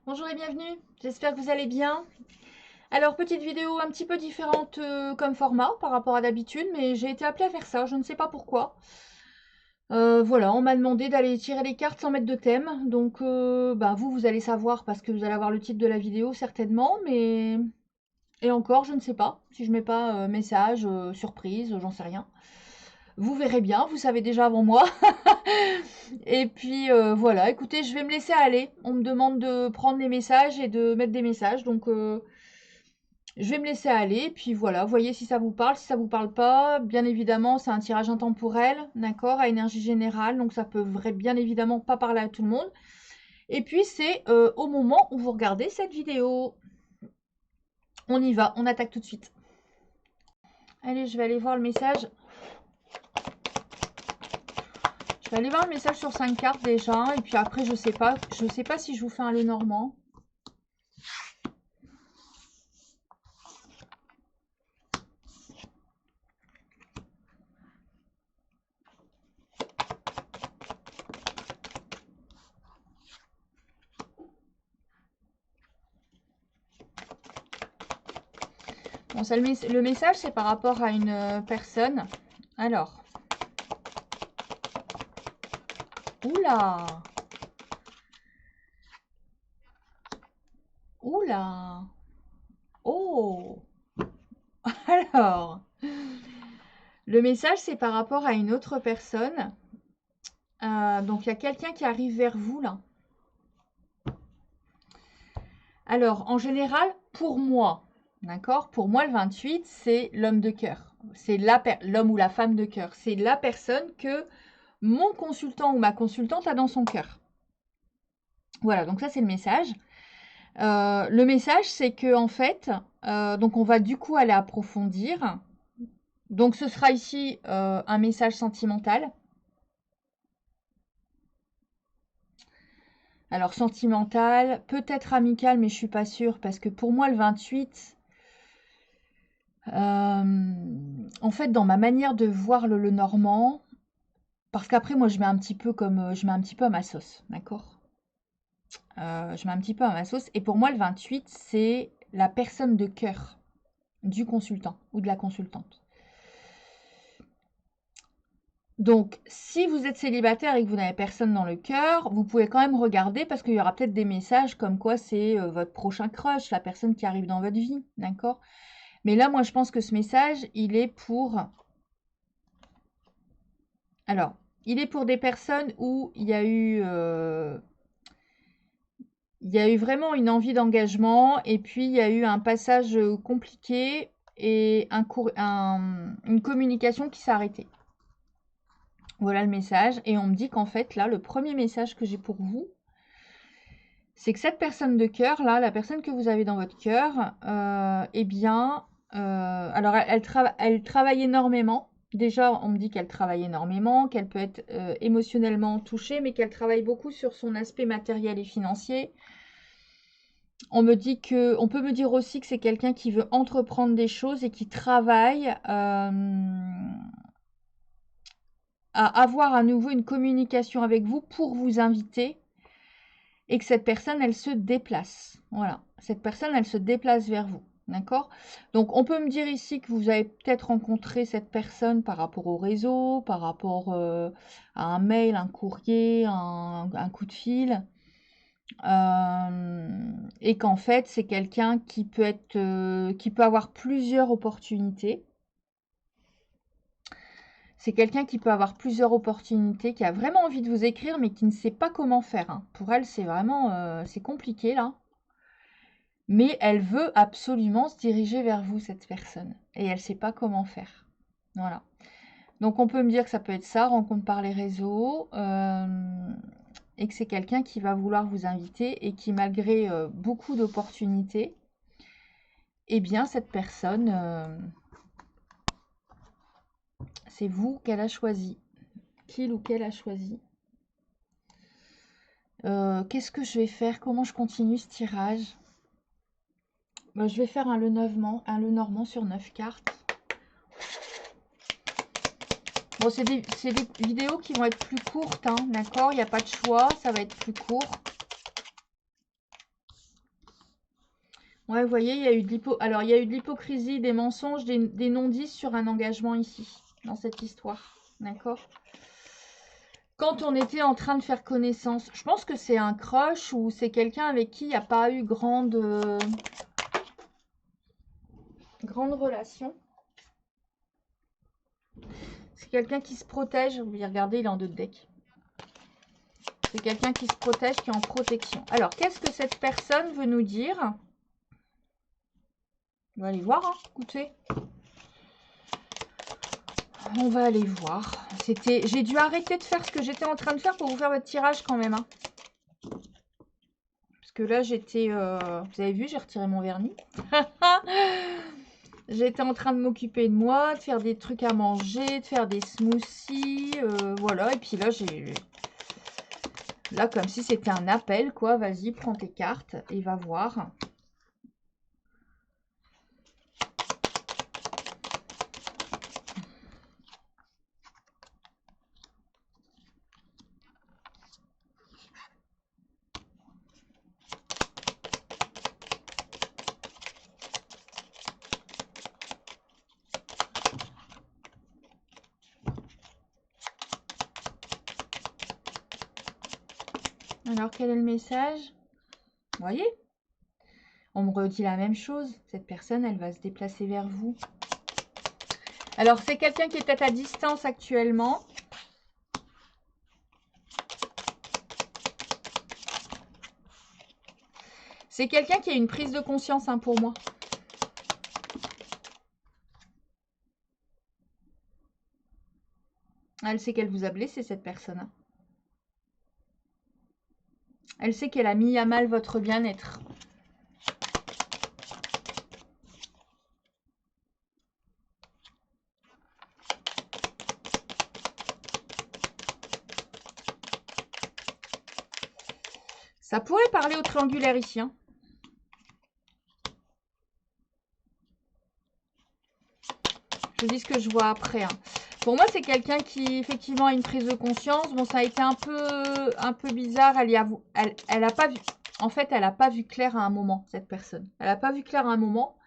Bonjour et bienvenue, j'espère que vous allez bien. Alors, petite vidéo un petit peu différente comme format par rapport à d'habitude, mais j'ai été appelée à faire ça, je ne sais pas pourquoi. Voilà, on m'a demandé d'aller tirer les cartes sans mettre de thème, donc vous allez savoir parce que vous allez avoir le titre de la vidéo certainement, mais... Et encore, je ne sais pas, si je mets pas message, surprise, j'en sais rien. Vous verrez bien, vous savez déjà avant moi. Et puis voilà, écoutez, je vais me laisser aller. On me demande de prendre les messages et de mettre des messages, donc je vais me laisser aller. Puis voilà, voyez si ça vous parle, si ça vous parle pas. Bien évidemment, c'est un tirage intemporel, d'accord, à énergie générale, donc ça peut bien évidemment pas parler à tout le monde. Et puis c'est au moment où vous regardez cette vidéo. On y va, on attaque tout de suite. Allez, je vais aller voir le message. Je vais aller voir le message sur 5 cartes déjà, et puis après je sais pas si je vous fais un Lenormand. Bon, ça, le message, c'est par rapport à une personne. Alors. Oula! Oula! Oh! Alors. Le message, c'est par rapport à une autre personne. Donc, il y a quelqu'un qui arrive vers vous, là. Alors, en général, pour moi, d'accord? Pour moi, le 28, c'est l'homme de cœur. C'est l'homme ou la femme de cœur. C'est la personne que mon consultant ou ma consultante a dans son cœur. Voilà, donc ça, c'est le message. Le message, c'est que en fait, donc on va du coup aller approfondir. Donc ce sera ici un message sentimental. Alors sentimental, peut-être amical, mais je suis pas sûre parce que pour moi le 28, en fait dans ma manière de voir le Normand, parce qu'après moi je mets un petit peu comme je mets un petit peu à ma sauce, d'accord? Je mets un petit peu à ma sauce et pour moi le 28 c'est la personne de cœur du consultant ou de la consultante. Donc, si vous êtes célibataire et que vous n'avez personne dans le cœur, vous pouvez quand même regarder parce qu'il y aura peut-être des messages comme quoi c'est votre prochain crush, la personne qui arrive dans votre vie, d'accord? Mais là, moi, je pense que ce message, il est pour... Alors, il est pour des personnes où il y a eu vraiment une envie d'engagement et puis il y a eu un passage compliqué et une communication qui s'est arrêtée. Voilà le message. Et on me dit qu'en fait, là, le premier message que j'ai pour vous, c'est que cette personne de cœur, là, la personne que vous avez dans votre cœur, eh bien, alors elle travaille énormément. Déjà, on me dit qu'elle travaille énormément, qu'elle peut être émotionnellement touchée, mais qu'elle travaille beaucoup sur son aspect matériel et financier. On peut me dire aussi que c'est quelqu'un qui veut entreprendre des choses et qui travaille à avoir à nouveau une communication avec vous pour vous inviter et que cette personne, elle se déplace. Voilà, cette personne, elle se déplace vers vous. D'accord? Donc, on peut me dire ici que vous avez peut-être rencontré cette personne par rapport au réseau, par rapport à un mail, un courrier, un coup de fil. Et qu'en fait, c'est quelqu'un qui qui peut avoir plusieurs opportunités. C'est quelqu'un qui peut avoir plusieurs opportunités, qui a vraiment envie de vous écrire, mais qui ne sait pas comment faire, hein. Pour elle, c'est vraiment c'est compliqué là. Mais elle veut absolument se diriger vers vous, cette personne. Et elle ne sait pas comment faire. Voilà. Donc on peut me dire que ça peut être ça, rencontre par les réseaux, et que c'est quelqu'un qui va vouloir vous inviter et qui, malgré beaucoup d'opportunités, eh bien cette personne, c'est vous qu'elle a choisi. Qu'il ou qu'elle a choisi. Qu'est-ce que je vais faire? Comment je continue ce tirage? Je vais faire un Lenormand sur 9 cartes. Bon, c'est des vidéos qui vont être plus courtes, hein, d'accord? Il n'y a pas de choix, ça va être plus court. Ouais, vous voyez, il y a eu de Alors, il y a eu de l'hypocrisie, des mensonges, des non-dits sur un engagement ici, dans cette histoire. D'accord? Quand on était en train de faire connaissance, je pense que c'est un crush ou c'est quelqu'un avec qui il n'y a pas eu grande relation. C'est quelqu'un qui se protège. Oui, regardez, il est en 2 de deck. C'est quelqu'un qui se protège, qui est en protection. Alors, qu'est-ce que cette personne veut nous dire? On va aller voir, hein, écoutez. On va aller voir. J'ai dû arrêter de faire ce que j'étais en train de faire pour vous faire votre tirage quand même. Hein. Parce que là, j'étais... Vous avez vu, j'ai retiré mon vernis. J'étais en train de m'occuper de moi, de faire des trucs à manger, de faire des smoothies. Voilà, et puis là, Là, comme si c'était un appel, quoi. Vas-y, prends tes cartes et va voir. Alors, quel est le message? Vous voyez? On me redit la même chose. Cette personne, elle va se déplacer vers vous. Alors, c'est quelqu'un qui est peut-être à distance actuellement. C'est quelqu'un qui a une prise de conscience, hein, pour moi. Elle sait qu'elle vous a blessé, cette personne. Hein. Elle sait qu'elle a mis à mal votre bien-être. Ça pourrait parler au triangulaire ici. Hein. Je vous dis ce que je vois après. Hein. Pour moi, c'est quelqu'un qui, effectivement, a une prise de conscience. Bon, ça a été un peu bizarre. Elle a pas vu... En fait, elle n'a pas vu clair à un moment, cette personne. Elle n'a pas vu clair à un moment.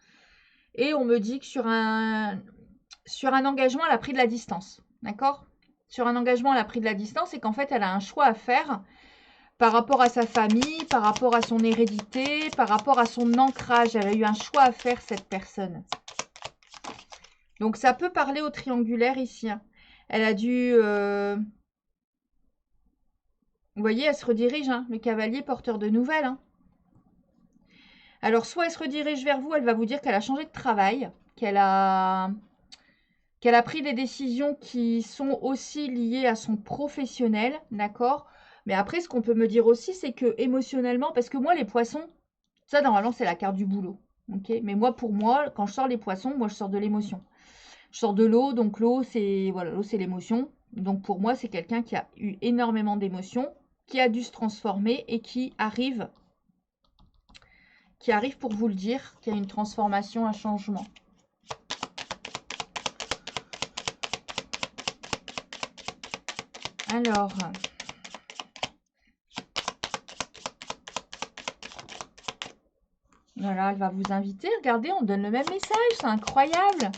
Et on me dit que sur un engagement, elle a pris de la distance. D'accord? Sur un engagement, elle a pris de la distance et qu'en fait, elle a un choix à faire par rapport à sa famille, par rapport à son hérédité, par rapport à son ancrage. Elle a eu un choix à faire, cette personne. Donc, ça peut parler au triangulaire ici. Hein. Elle a dû... Vous voyez, elle se redirige, hein, le cavalier porteur de nouvelles. Hein. Alors, soit elle se redirige vers vous, elle va vous dire qu'elle a changé de travail, qu'elle a pris des décisions qui sont aussi liées à son professionnel, d'accord? Mais après, ce qu'on peut me dire aussi, c'est que émotionnellement, parce que moi, les poissons, ça, normalement, c'est la carte du boulot, ok? Mais moi, pour moi, quand je sors les poissons, moi, je sors de l'émotion. Je sors de l'eau, donc l'eau, c'est voilà, l'eau, c'est l'émotion. Donc, pour moi, c'est quelqu'un qui a eu énormément d'émotions, qui a dû se transformer et qui arrive pour vous le dire, qu'il y a une transformation, un changement. Alors, voilà, elle va vous inviter. Regardez, on donne le même message, c'est incroyable.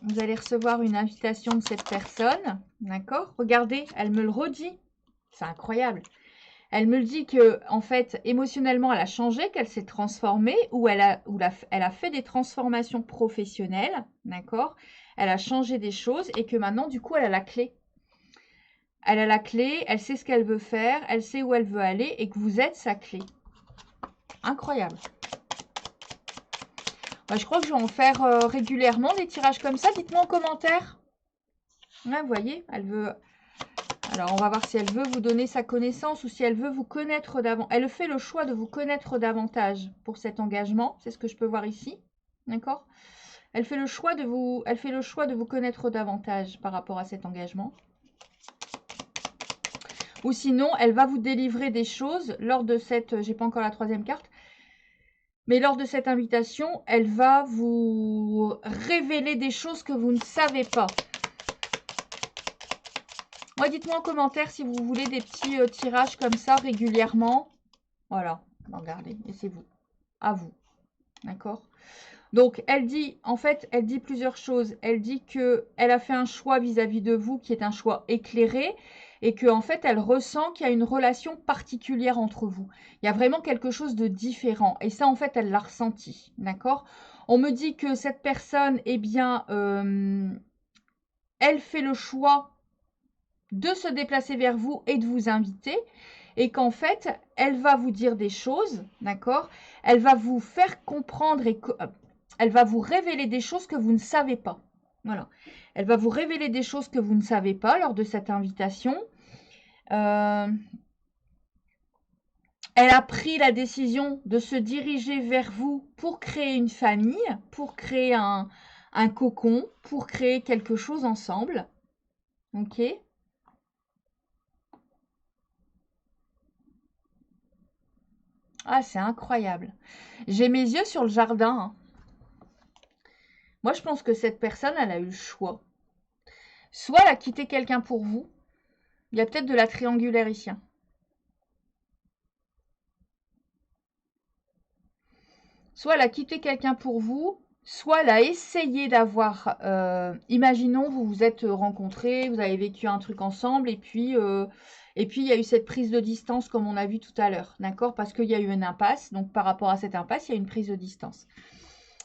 Vous allez recevoir une invitation de cette personne, d'accord? Regardez, elle me le redit. C'est incroyable. Elle me le dit que, en fait, émotionnellement, elle a changé, qu'elle s'est transformée, ou elle a fait des transformations professionnelles, d'accord? Elle a changé des choses et que maintenant, du coup, elle a la clé. Elle a la clé, elle sait ce qu'elle veut faire, elle sait où elle veut aller et que vous êtes sa clé. Incroyable. Je crois que je vais en faire régulièrement des tirages comme ça. Dites-moi en commentaire. Ouais, vous voyez, elle veut... Alors, on va voir si elle veut vous donner sa connaissance ou si elle veut vous connaître davantage. Elle fait le choix de vous connaître davantage pour cet engagement. C'est ce que je peux voir ici. D'accord? Elle fait le choix de vous connaître davantage par rapport à cet engagement. Ou sinon, elle va vous délivrer des choses lors de cette... J'ai pas encore la 3e carte. Mais lors de cette invitation, elle va vous révéler des choses que vous ne savez pas. Moi, dites-moi en commentaire si vous voulez des petits tirages comme ça régulièrement. Voilà. Regardez, et c'est vous. À vous. D'accord? Donc, elle dit, en fait, elle dit plusieurs choses. Elle dit qu'elle a fait un choix vis-à-vis de vous qui est un choix éclairé et qu'en fait, elle ressent qu'il y a une relation particulière entre vous. Il y a vraiment quelque chose de différent. Et ça, en fait, elle l'a ressenti. D'accord? On me dit que cette personne, eh bien, elle fait le choix de se déplacer vers vous et de vous inviter. Et qu'en fait, elle va vous dire des choses, d'accord? Elle va vous faire comprendre et elle va vous révéler des choses que vous ne savez pas. Voilà. Elle va vous révéler des choses que vous ne savez pas lors de cette invitation. Elle a pris la décision de se diriger vers vous pour créer une famille, pour créer un cocon, pour créer quelque chose ensemble. Ok? Ah, c'est incroyable. J'ai mes yeux sur le jardin, hein. Moi, je pense que cette personne, elle a eu le choix. Soit elle a quitté quelqu'un pour vous. Il y a peut-être de la triangulaire ici, hein. Soit elle a quitté quelqu'un pour vous, soit elle a essayé d'avoir... imaginons, vous vous êtes rencontrés, vous avez vécu un truc ensemble, et puis il y a eu cette prise de distance comme on a vu tout à l'heure, d'accord? Parce qu'il y a eu une impasse, donc par rapport à cette impasse, il y a une prise de distance.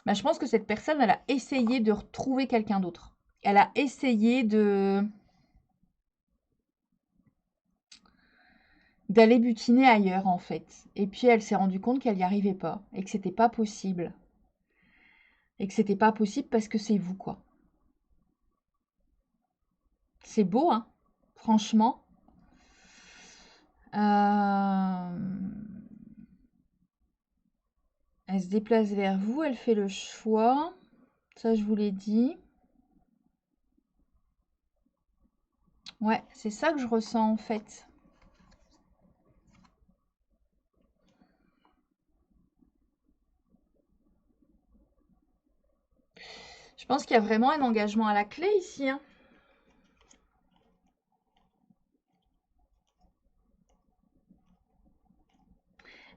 Ben, je pense que cette personne, elle a essayé de retrouver quelqu'un d'autre. Elle a essayé d'aller butiner ailleurs, en fait. Et puis, elle s'est rendue compte qu'elle n'y arrivait pas et que c'était pas possible. Et que c'était pas possible parce que c'est vous, quoi. C'est beau, hein, franchement. Elle se déplace vers vous, elle fait le choix. Ça, je vous l'ai dit. Ouais, c'est ça que je ressens, en fait. Je pense qu'il y a vraiment un engagement à la clé ici, hein.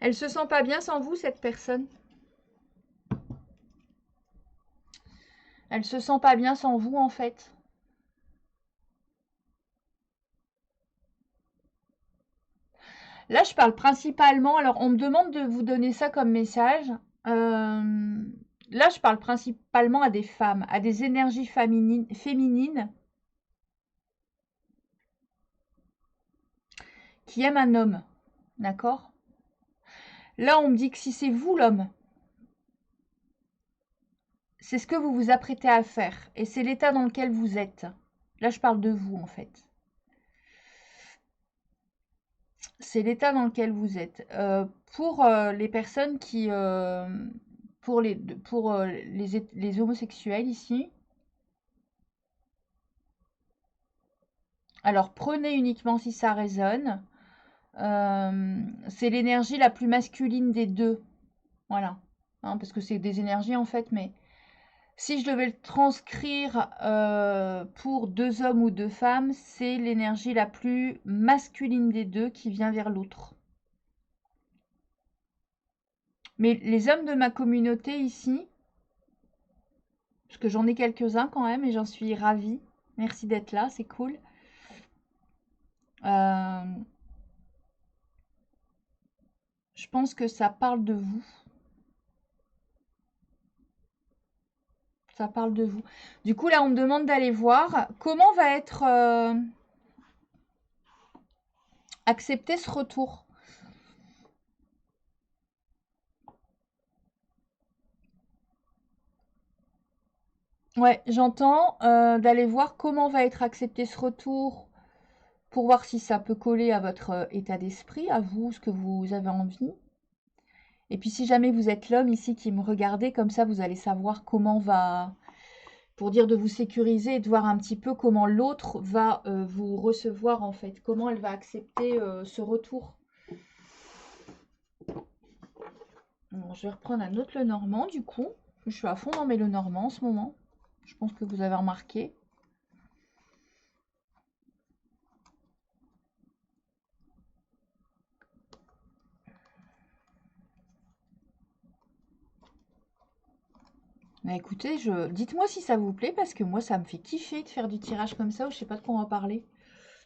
Elle se sent pas bien sans vous, cette personne. Elle se sent pas bien sans vous, en fait. Là, je parle principalement... Alors, on me demande de vous donner ça comme message. Là, je parle principalement à des femmes, à des énergies féminines qui aiment un homme. D'accord? Là, on me dit que si c'est vous l'homme, c'est ce que vous vous apprêtez à faire. Et c'est l'état dans lequel vous êtes. Là, je parle de vous, en fait. C'est l'état dans lequel vous êtes. Pour les personnes qui... pour les homosexuels ici, alors prenez uniquement si ça résonne. C'est l'énergie la plus masculine des deux. Voilà. Hein, parce que c'est des énergies en fait, mais si je devais le transcrire pour deux hommes ou deux femmes, c'est l'énergie la plus masculine des deux qui vient vers l'autre. Mais les hommes de ma communauté ici, parce que j'en ai quelques-uns quand même et j'en suis ravie. Merci d'être là, c'est cool. Je pense que ça parle de vous. Ça parle de vous. Du coup, là, on me demande d'aller voir comment va être accepté ce retour. Ouais, j'entends d'aller voir comment va être accepté ce retour pour voir si ça peut coller à votre état d'esprit, à vous, ce que vous avez envie. Et puis, si jamais vous êtes l'homme ici qui me regardez, comme ça, vous allez savoir comment va... Pour dire de vous sécuriser et de voir un petit peu comment l'autre va vous recevoir, en fait. Comment elle va accepter ce retour. Alors, je vais reprendre un autre Lenormand, du coup. Je suis à fond dans mes Lenormand en ce moment. Je pense que vous avez remarqué. Bah, écoutez, dites-moi si ça vous plaît, parce que moi, ça me fait kiffer de faire du tirage comme ça, ou je sais pas de quoi on va parler.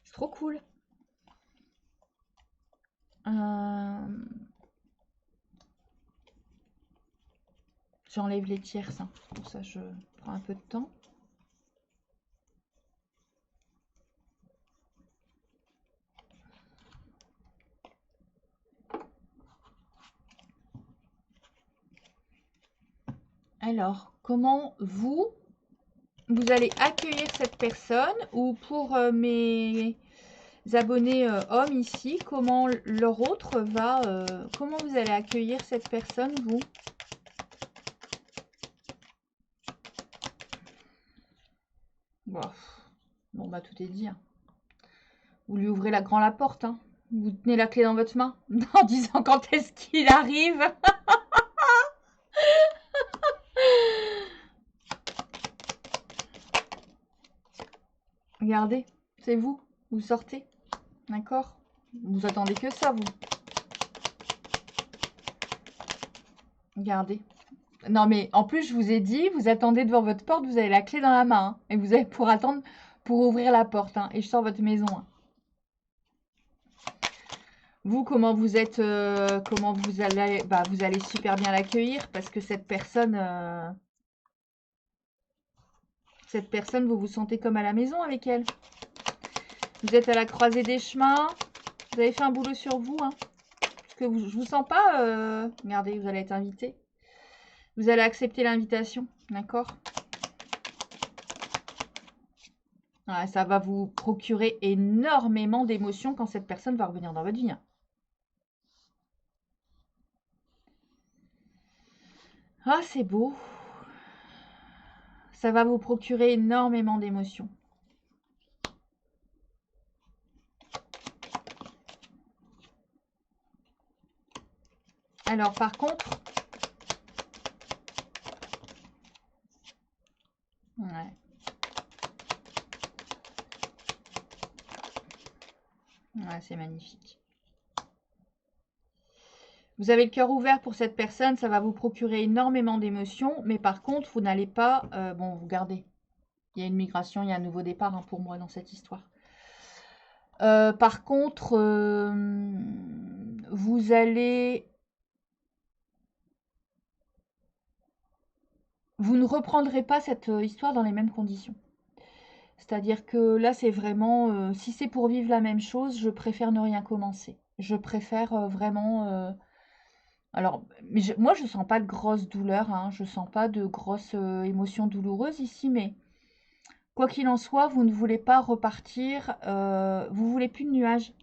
C'est trop cool. J'enlève les tierces, hein. Pour ça, je prends un peu de temps. Alors, comment vous allez accueillir cette personne, ou pour mes abonnés hommes ici, comment leur autre va... comment vous allez accueillir cette personne, vous? Bon, bon bah tout est dit, hein. Vous lui ouvrez la porte, hein. Vous tenez la clé dans votre main en disant quand est-ce qu'il arrive. Regardez, c'est vous. Vous sortez. D'accord? Vous attendez que ça, vous. Regardez. Non, mais en plus, je vous ai dit, vous attendez devant votre porte, vous avez la clé dans la main, hein, et vous avez pour attendre, pour ouvrir la porte, hein, et je sors votre maison, hein. Vous, comment vous êtes, comment vous allez, bah, vous allez super bien l'accueillir, parce que cette personne, vous vous sentez comme à la maison avec elle. Vous êtes à la croisée des chemins, vous avez fait un boulot sur vous, hein. Parce que je vous sens pas, regardez, vous allez être invité. Vous allez accepter l'invitation, d'accord? Ouais, ça va vous procurer énormément d'émotions quand cette personne va revenir dans votre vie, hein. Ah, c'est beau. Ça va vous procurer énormément d'émotions. Alors, par contre... Ouais. Ouais, c'est magnifique. Vous avez le cœur ouvert pour cette personne, ça va vous procurer énormément d'émotions, mais par contre, vous n'allez pas... bon, vous gardez. Il y a une migration, il y a un nouveau départ, hein, pour moi dans cette histoire. Par contre, vous allez... Vous ne reprendrez pas cette histoire dans les mêmes conditions. C'est-à-dire que là, c'est vraiment... si c'est pour vivre la même chose, je préfère ne rien commencer. Je préfère vraiment... alors, mais moi, je sens pas de grosses douleurs, hein, je sens pas de grosses émotions douloureuses ici, mais quoi qu'il en soit, vous ne voulez pas repartir, vous voulez plus de nuages.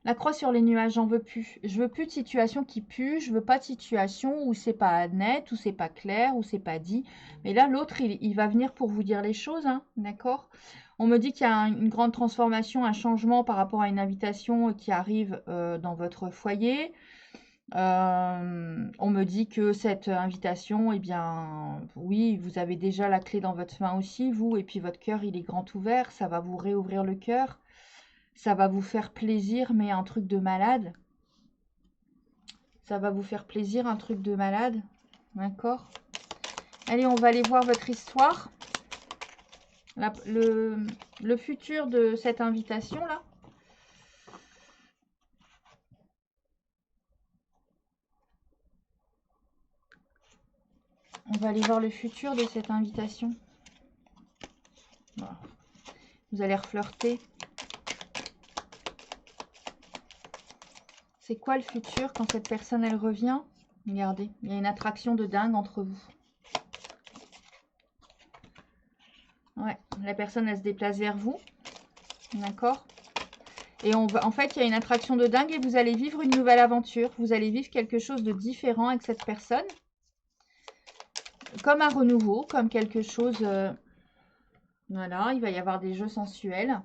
La croix sur les nuages, j'en veux plus. Je veux plus de situation qui pue, je veux pas de situation où c'est pas net, où c'est pas clair, où c'est pas dit. Mais là, l'autre, il va venir pour vous dire les choses, hein, d'accord? On me dit qu'il y a une grande transformation, un changement par rapport à une invitation qui arrive dans votre foyer. On me dit que cette invitation, eh bien, oui, vous avez déjà la clé dans votre main aussi, vous, et puis votre cœur, il est grand ouvert, ça va vous réouvrir le cœur, ça va vous faire plaisir, mais un truc de malade. Ça va vous faire plaisir, un truc de malade, d'accord? Allez, on va aller voir votre histoire, le futur de cette invitation-là. On va aller voir le futur de cette invitation. Voilà. Vous allez reflirter. C'est quoi le futur quand cette personne, elle revient? Regardez, il y a une attraction de dingue entre vous. Ouais, la personne, elle se déplace vers vous. D'accord? Et en fait, il y a une attraction de dingue et vous allez vivre une nouvelle aventure. Vous allez vivre quelque chose de différent avec cette personne. Comme un renouveau, comme quelque chose... voilà, il va y avoir des jeux sensuels.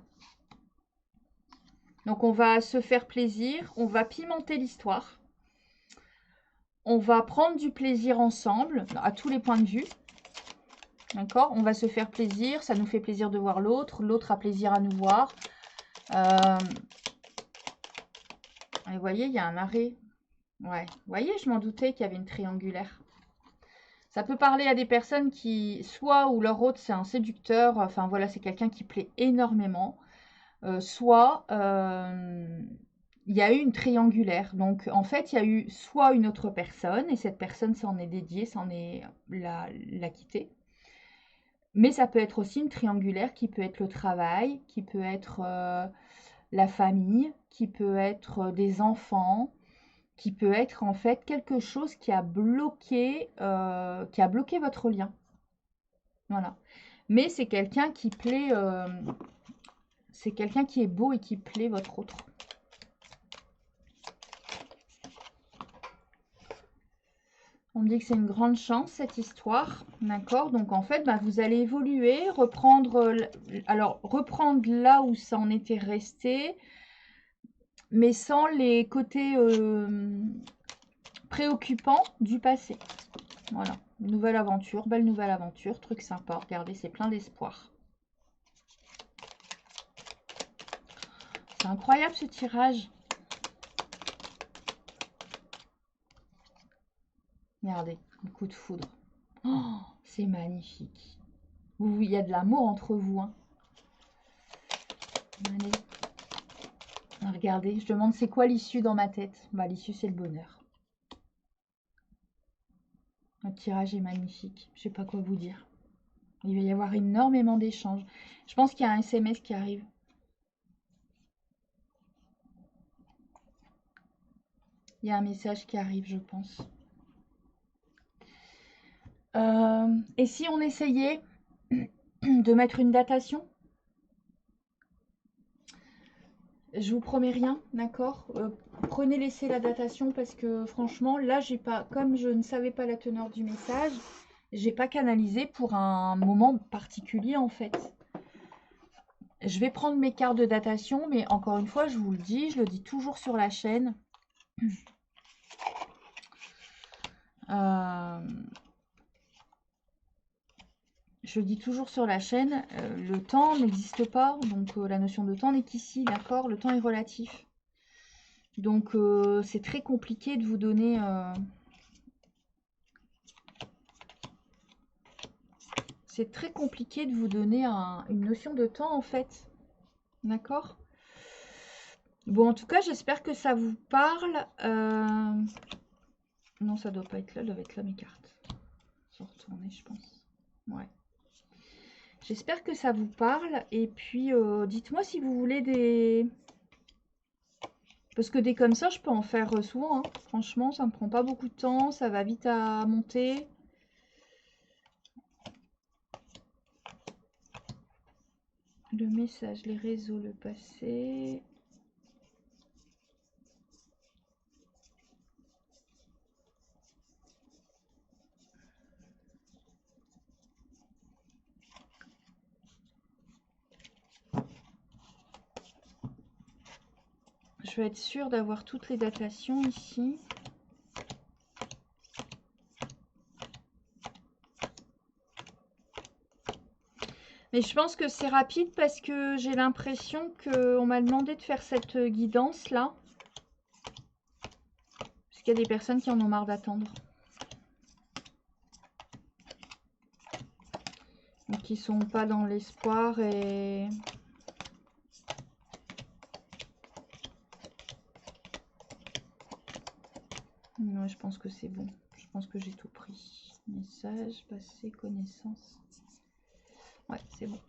Donc, on va se faire plaisir. On va pimenter l'histoire. On va prendre du plaisir ensemble, à tous les points de vue. D'accord? On va se faire plaisir. Ça nous fait plaisir de voir l'autre. L'autre a plaisir à nous voir. Et vous voyez, il y a un arrêt. Ouais, vous voyez, je m'en doutais qu'il y avait une triangulaire. Ça peut parler à des personnes qui, soit où leur hôte c'est un séducteur, enfin voilà, c'est quelqu'un qui plaît énormément, soit il y a eu une triangulaire. Donc en fait, il y a eu soit une autre personne, et cette personne s'en est dédiée, s'en est l'a quittée. Mais ça peut être aussi une triangulaire qui peut être le travail, qui peut être la famille, qui peut être des enfants, qui peut être en fait quelque chose qui a bloqué votre lien. Voilà. Mais c'est quelqu'un qui plaît, c'est quelqu'un qui est beau et qui plaît votre autre. On me dit que c'est une grande chance cette histoire, d'accord? Donc en fait, bah, vous allez évoluer, reprendre, alors reprendre là où ça en était resté, mais sans les côtés préoccupants du passé. Voilà, nouvelle aventure, belle nouvelle aventure, truc sympa. Regardez, c'est plein d'espoir. C'est incroyable ce tirage. Regardez, le coup de foudre. Oh, c'est magnifique. Il y a de l'amour entre vous. Hein. Allez. Regardez, je demande c'est quoi l'issue dans ma tête. Bah, l'issue, c'est le bonheur. Le tirage est magnifique. Je sais pas quoi vous dire. Il va y avoir énormément d'échanges. Je pense qu'il y a un SMS qui arrive. Il y a un message qui arrive, je pense. Et si on essayait de mettre une datation? Je vous promets rien, d'accord? Prenez, laissez la datation parce que franchement, là, j'ai pas, comme je ne savais pas la teneur du message, j'ai pas canalisé pour un moment particulier en fait. Je vais prendre mes cartes de datation, mais encore une fois, je vous le dis, je le dis toujours sur la chaîne. Je le dis toujours sur la chaîne, le temps n'existe pas, donc la notion de temps n'est qu'ici, d'accord? Le temps est relatif. Donc c'est très compliqué de vous donner... c'est très compliqué de vous donner une notion de temps en fait. D'accord? Bon, en tout cas, j'espère que ça vous parle. Non, ça doit pas être là, ça doit être là mes cartes. Ils sont retournées, je pense. Ouais. J'espère que ça vous parle. Et puis, dites-moi si vous voulez des... Parce que des comme ça, je peux en faire souvent. Hein. Franchement, ça ne me prend pas beaucoup de temps. Ça va vite à monter. Le message, les réseaux, le passé. Je vais être sûre d'avoir toutes les datations ici. Mais je pense que c'est rapide parce que j'ai l'impression qu'on m'a demandé de faire cette guidance là. Parce qu'il y a des personnes qui en ont marre d'attendre. Donc qui sont pas dans l'espoir et... Ouais, je pense que c'est bon. Je pense que j'ai tout pris. Message, passé, connaissance. Ouais, c'est bon.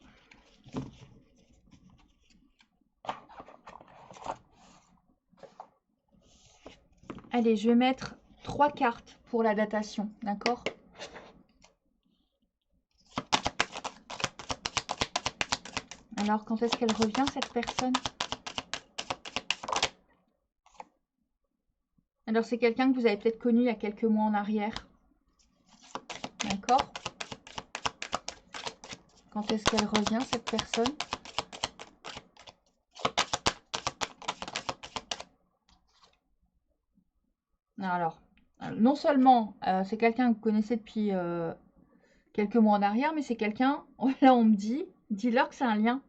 Allez, je vais mettre 3 cartes pour la datation, d'accord? Alors, quand est-ce qu'elle revient, cette personne? Alors, c'est quelqu'un que vous avez peut-être connu il y a quelques mois en arrière. D'accord? Quand est-ce qu'elle revient, cette personne? Alors, non seulement c'est quelqu'un que vous connaissez depuis quelques mois en arrière, mais c'est quelqu'un, là on me dit, dis-leur que c'est un lien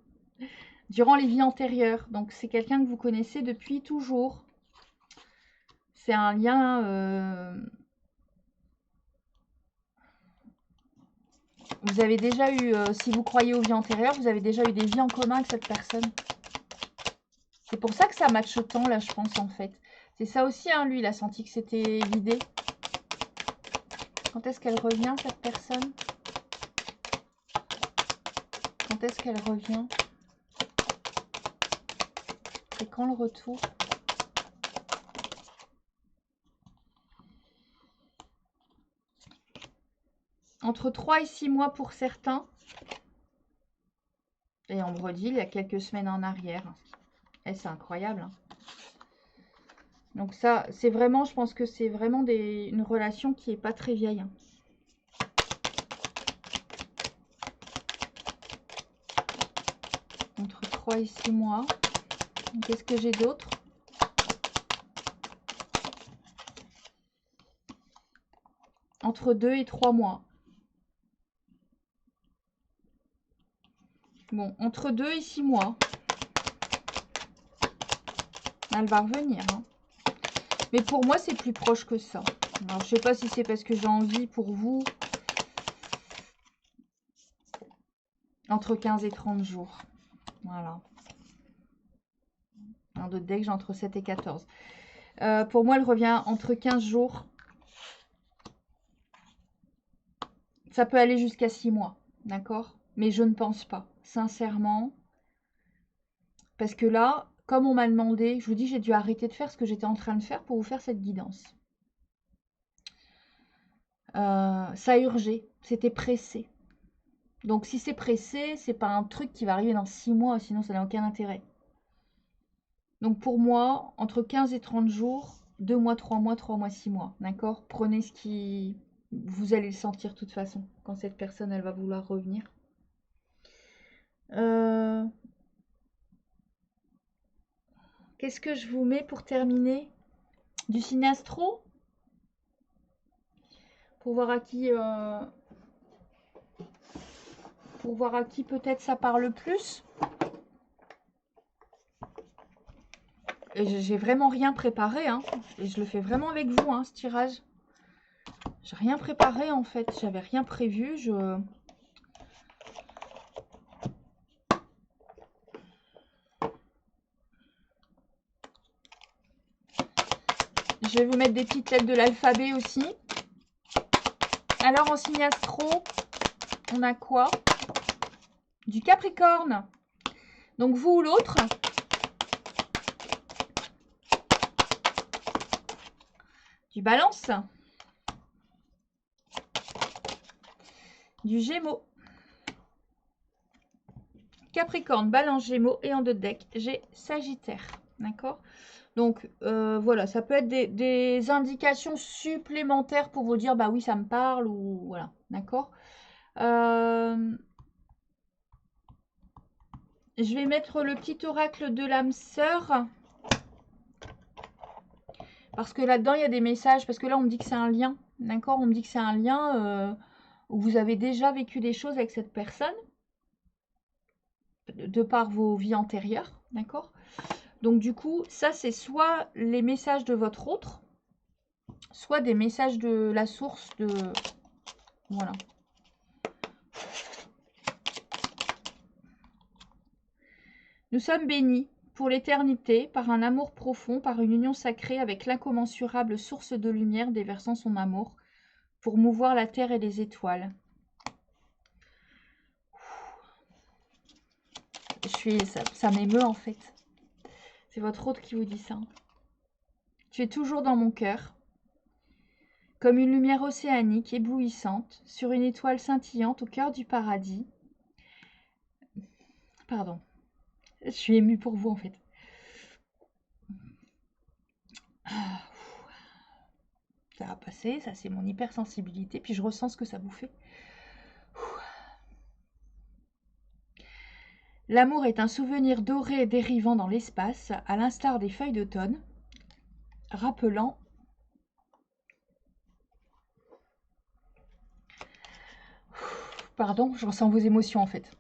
durant les vies antérieures. Donc c'est quelqu'un que vous connaissez depuis toujours. C'est un lien... Vous avez déjà eu, si vous croyez aux vies antérieures, vous avez déjà eu des vies en commun avec cette personne. C'est pour ça que ça matche autant, là, je pense, en fait. C'est ça aussi, hein, lui, il a senti que c'était vidé. Quand est-ce qu'elle revient, cette personne? Quand est-ce qu'elle revient? C'est quand le retour? Entre 3 et 6 mois pour certains. Et on me redit il y a quelques semaines en arrière. Et c'est incroyable. Hein. Donc ça, c'est vraiment, je pense que c'est vraiment une relation qui n'est pas très vieille. Hein. Entre 3 et 6 mois. Qu'est-ce que j'ai d'autre? Entre 2 et 3 mois. Bon, entre 2 et 6 mois. Elle va revenir. Hein. Mais pour moi, c'est plus proche que ça. Alors, je sais pas si c'est parce que j'ai envie pour vous. Entre 15 et 30 jours. Voilà. Un d'autres decks, j'ai entre 7 et 14. Pour moi, elle revient entre 15 jours. Ça peut aller jusqu'à 6 mois. D'accord? Mais je ne pense pas. Sincèrement. Parce que là, comme on m'a demandé, je vous dis, j'ai dû arrêter de faire ce que j'étais en train de faire pour vous faire cette guidance. Ça urgeait. C'était pressé. Donc si c'est pressé, c'est pas un truc qui va arriver dans 6 mois, sinon ça n'a aucun intérêt. Donc pour moi, entre 15 et 30 jours, 2 mois, 3 mois, 3 mois, 6 mois. D'accord? Prenez ce qui... Vous allez le sentir de toute façon, quand cette personne, elle va vouloir revenir. Qu'est-ce que je vous mets pour terminer? Du signe astro? Pour voir à qui... Pour voir à qui peut-être ça parle plus. J'ai vraiment rien préparé, hein. Et je le fais vraiment avec vous, hein, ce tirage. J'ai rien préparé, en fait. J'avais rien prévu. Je vais vous mettre des petites lettres de l'alphabet aussi. Alors, en signe astro, on a quoi? Du Capricorne. Donc, vous ou l'autre. Du Balance. Du Gémeaux. Capricorne, Balance, Gémeaux. Et en deux decks, j'ai Sagittaire. D'accord? Donc, voilà, ça peut être des indications supplémentaires pour vous dire, bah oui, ça me parle, ou voilà, d'accord? Je vais mettre le petit oracle de l'âme sœur. Parce que là-dedans, il y a des messages. Parce que là, on me dit que c'est un lien. D'accord? On me dit que c'est un lien où vous avez déjà vécu des choses avec cette personne. De par vos vies antérieures. D'accord? Donc, du coup, ça, c'est soit les messages de votre autre, soit des messages de la source de... Voilà. Nous sommes bénis pour l'éternité par un amour profond, par une union sacrée avec l'incommensurable source de lumière déversant son amour pour mouvoir la terre et les étoiles. Ça m'émeut en fait. C'est votre autre qui vous dit ça. Tu es toujours dans mon cœur, comme une lumière océanique éblouissante sur une étoile scintillante au cœur du paradis. Pardon. Je suis émue pour vous en fait. Ça va passer, ça c'est mon hypersensibilité, puis je ressens ce que ça vous fait. L'amour est un souvenir doré dérivant dans l'espace, à l'instar des feuilles d'automne, rappelant pardon, je ressens vos émotions en fait.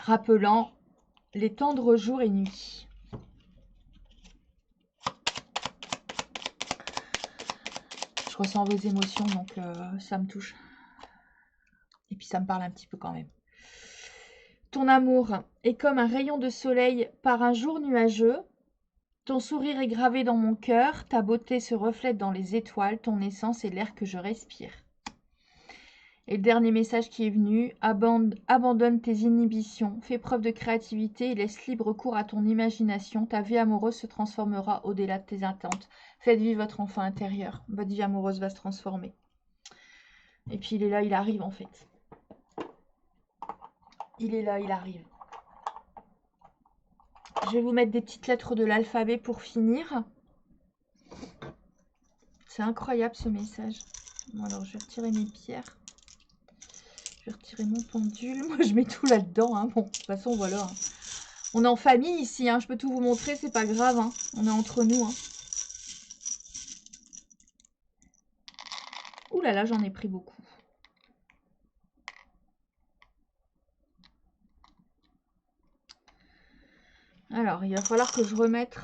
Rappelant les tendres jours et nuits. Je ressens vos émotions, donc ça me touche. Et puis ça me parle un petit peu quand même. Ton amour est comme un rayon de soleil par un jour nuageux. Ton sourire est gravé dans mon cœur, ta beauté se reflète dans les étoiles, ton essence est l'air que je respire. Et le dernier message qui est venu, abandonne tes inhibitions, fais preuve de créativité et laisse libre cours à ton imagination. Ta vie amoureuse se transformera au-delà de tes attentes. Faites vivre votre enfant intérieur. Votre vie amoureuse va se transformer. Et puis il est là, il arrive en fait. Il est là, il arrive. Je vais vous mettre des petites lettres de l'alphabet pour finir. C'est incroyable ce message. Bon, alors je vais retirer mes pierres. Je vais retirer mon pendule. Moi, je mets tout là-dedans. Hein. Bon, de toute façon, voilà. On est en famille ici. Hein. Je peux tout vous montrer. C'est pas grave. Hein. On est entre nous. Hein. Ouh là là, j'en ai pris beaucoup. Alors, il va falloir que je remette...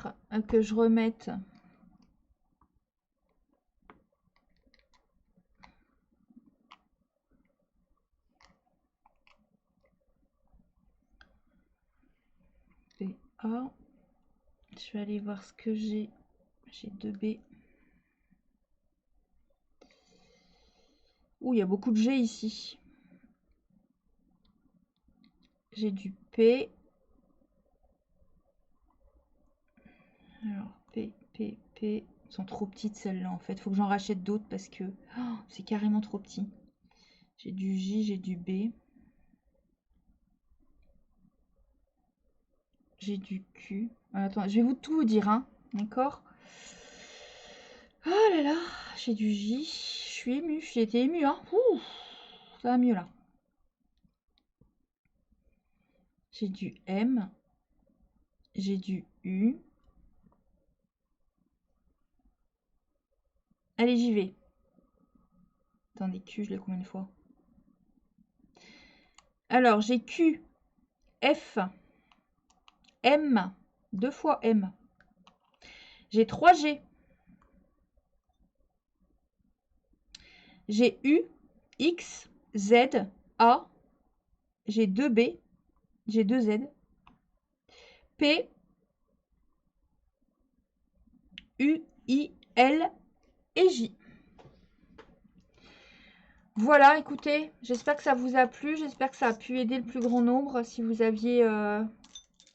A. Je vais aller voir ce que j'ai. J'ai 2B. Ouh, il y a beaucoup de G ici. J'ai du P. Alors, P. Elles sont trop petites celles-là en fait. Il faut que j'en rachète d'autres parce que c'est carrément trop petit. J'ai du J, j'ai du B. J'ai du Q. Attends, je vais tout vous dire, hein. D'accord? Oh là là, j'ai du J. Je suis émue. J'ai été émue, hein. Ouh, ça va mieux là. J'ai du M. J'ai du U. Allez, j'y vais. Attendez, Q, je l'ai combien de fois? Alors, j'ai Q, F, M, 2 fois M. J'ai 3 G. J'ai U, X, Z, A. J'ai 2 B. J'ai 2 Z. P, U, I, L et J. Voilà, écoutez, j'espère que ça vous a plu. J'espère que ça a pu aider le plus grand nombre. Si vous aviez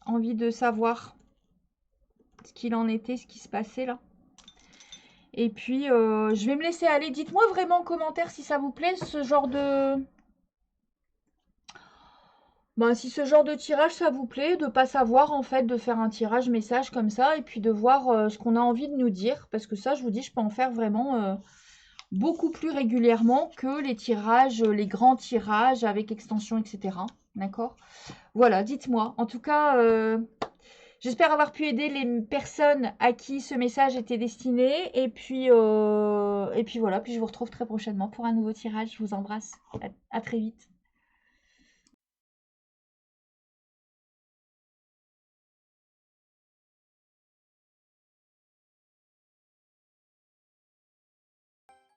envie de savoir ce qu'il en était, ce qui se passait là. Et puis, je vais me laisser aller. Dites-moi vraiment en commentaire si ça vous plaît, ce genre de... Ben, si ce genre de tirage, ça vous plaît, de pas savoir, en fait, de faire un tirage message comme ça, et puis de voir ce qu'on a envie de nous dire. Parce que ça, je vous dis, je peux en faire vraiment beaucoup plus régulièrement que les tirages, les grands tirages avec extension, etc. D'accord? Voilà, dites-moi. En tout cas... j'espère avoir pu aider les personnes à qui ce message était destiné. Et puis voilà, puis je vous retrouve très prochainement pour un nouveau tirage. Je vous embrasse. À très vite.